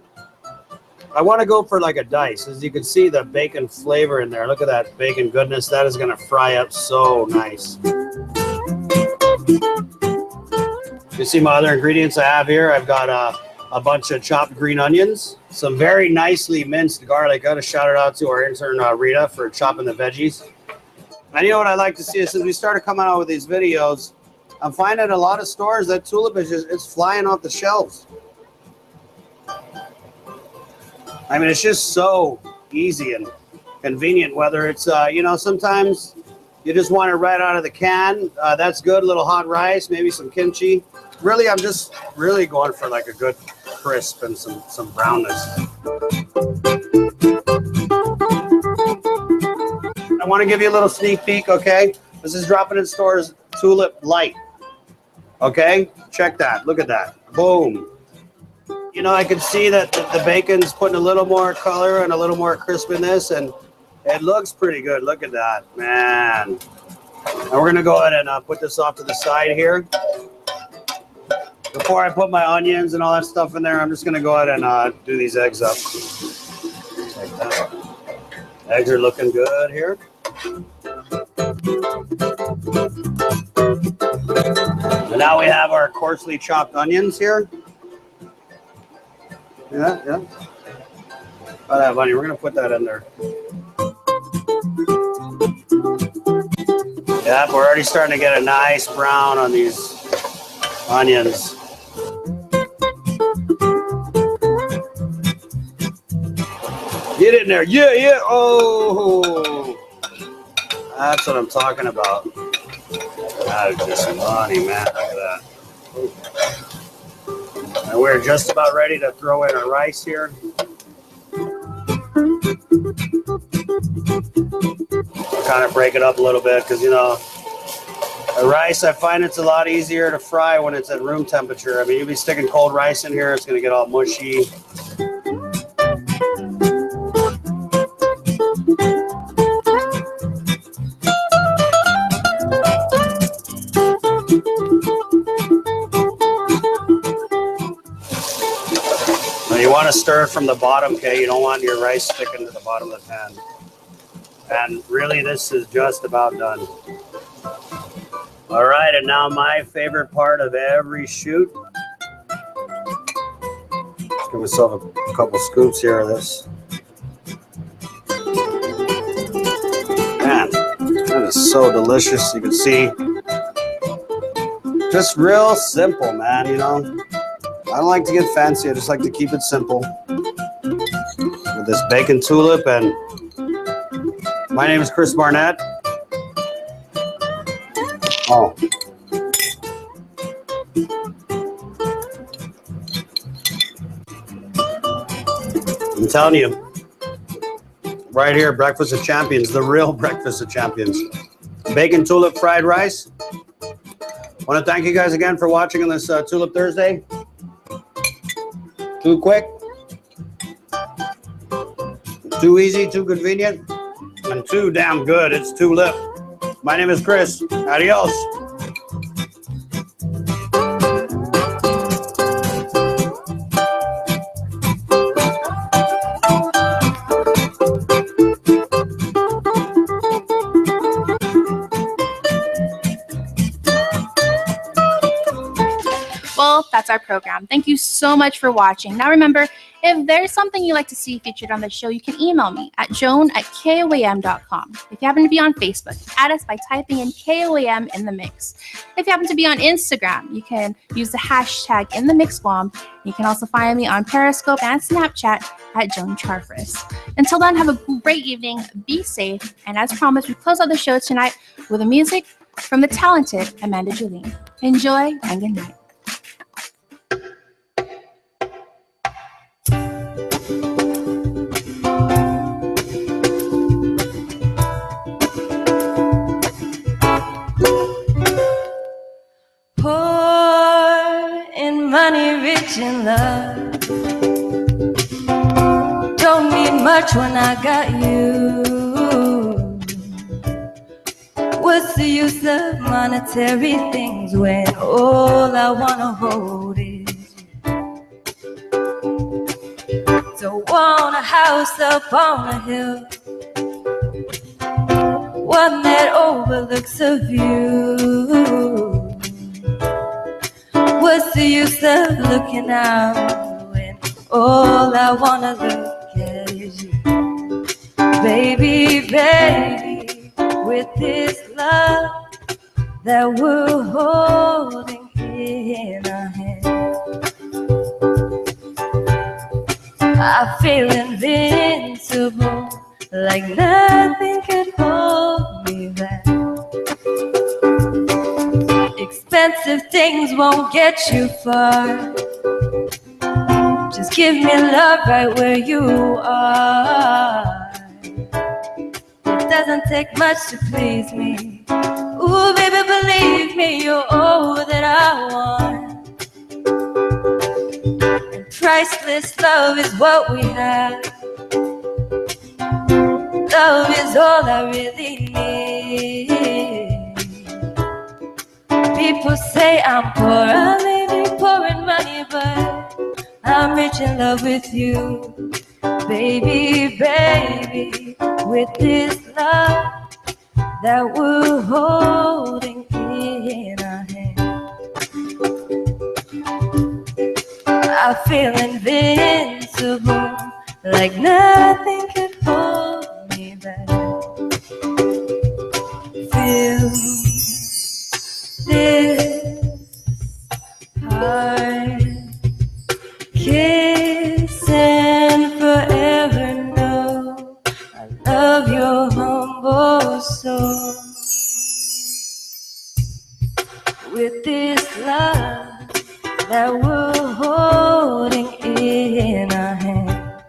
like a dice. As you can see, the bacon flavor in there. Look at that bacon goodness. That is going to fry up so nice. You see my other ingredients I have here. I've got a bunch of chopped green onions, some very nicely minced garlic. Got to shout it out to our intern Rita for chopping the veggies. And you know what I like to see is since we started coming out with these videos, I'm finding a lot of stores that Tulip is just, it's flying off the shelves. I mean, it's just so easy and convenient, whether it's, you know, sometimes you just want it right out of the can. That's good. A little hot rice, maybe some kimchi. Really, I'm just really going for like a good crisp and some brownness. I want to give you a little sneak peek, okay? This is dropping in stores, Tulip Light. Okay, check that. Look at that. Boom. You know, I can see that the bacon's putting a little more color and a little more crispiness, and it looks pretty good. Look at that, man. And we're gonna go ahead and put this off to the side here. Before I put my onions and all that stuff in there, I'm just gonna go ahead and do these eggs up. Like that. Eggs are looking good here. And now we have our coarsely chopped onions here. Yeah. Oh, that onion, we're gonna put that in there. Yeah, we're already starting to get a nice brown on these onions. Get in there, yeah. Oh, that's what I'm talking about. That is just money, man. Look at that. And we're just about ready to throw in our rice here. Kind of break it up a little bit because, you know, the rice, I find it's a lot easier to fry when it's at room temperature. I mean, you'll be sticking cold rice in here, it's going to get all mushy. You want to stir it from the bottom, okay? You don't want your rice sticking to the bottom of the pan. And really, this is just about done. All right, and now my favorite part of every shoot. Let's give myself a couple scoops here of this. Man, that is so delicious. You can see, just real simple, man, you know. I don't like to get fancy. I just like to keep it simple. With this bacon Tulip, and my name is Chris Barnett. Oh. I'm telling you, right here, Breakfast of Champions, the real Breakfast of Champions. Bacon Tulip fried rice. I want to thank you guys again for watching on this Tulip Thursday. Too quick, too easy, too convenient, and too damn good. It's Tulip. My name is Chris. Adios. Well, that's our program. Thank you so much for watching. Now remember, if there's something you'd like to see featured on the show, you can email me at joan@KUAM.com. If you happen to be on Facebook, add us by typing in KUAM in the mix. If you happen to be on Instagram, you can use the hashtag #InTheMixGuam. You can also find me on Periscope and Snapchat at Joan Charfris. Until then, have a great evening, be safe, and as promised, we close out the show tonight with the music from the talented Amanda Julene. Enjoy and good night. Poor in money, rich in love. Don't need much when I got you. What's the use of monetary things when all I wanna hold is you? Don't want a house up on a hill, one that overlooks a view. What's the use of looking out when all I wanna look at is you? Baby, baby, with this love that we're holding in our hands, I feel invincible, like nothing could hold me back. Expensive things won't get you far. Just give me love right where you are. It doesn't take much to please me. Ooh, baby, believe me, you're all that I want. And priceless love is what we have. Love is all I really need. People say I'm poor, I may be poor in money, but I'm rich in love with you. Baby, baby, with this love that we're holding in our hands, I feel invincible, like nothing could hold me back. Feel this heart kiss and forever know I love your humble soul. With this love that we're holding in our hands,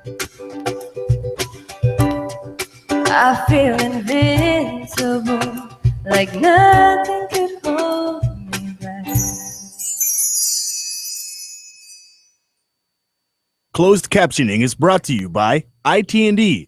I feel invincible, like nothing could hold me back. Closed captioning is brought to you by IT&E,